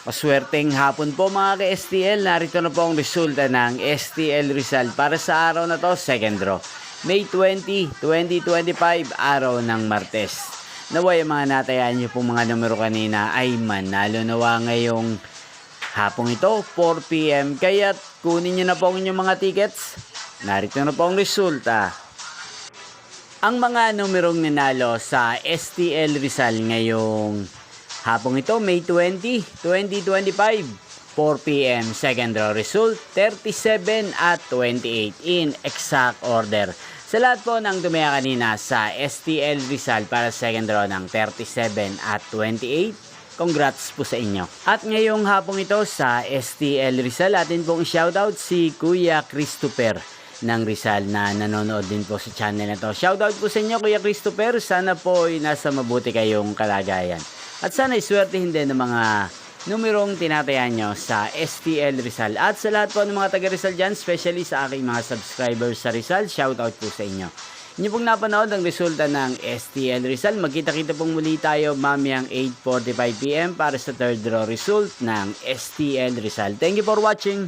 Maswerteng hapon po mga ka-STL. Narito na po ang resulta ng STL Rizal para sa araw na to, second draw. May 20, 2025, araw ng Martes. Naway mga natayaan nyo pong mga numero kanina ay manalo nawa ngayong hapong ito, 4 PM. Kaya kunin nyo na po ang inyong mga tickets. Narito na po ang resulta. Ang mga numerong nanalo sa STL Rizal ngayong hapong ito, May 20, 2025, 4 PM, second draw result, 37 at 28 in exact order. Sa lahat po ng tumaya kanina sa STL Rizal para second draw ng 37 at 28, congrats po sa inyo. At ngayong hapong ito sa STL Rizal, atin pong shoutout si Kuya Christopher ng Rizal na nanonood din po sa channel na to. Shoutout po sa inyo Kuya Christopher, sana po ay nasa mabuti kayong kalagayan. At sana iswertehin din ng mga numerong tinatayan nyo sa STL Rizal. At sa lahat po ng mga taga Rizal dyan, especially sa aking mga subscribers sa Rizal, shoutout po sa inyo. Inyo pong napanood ang resulta ng STL Rizal. Magkita-kita pong muli tayo mamayang 8:45 PM para sa third draw result ng STL Rizal. Thank you for watching.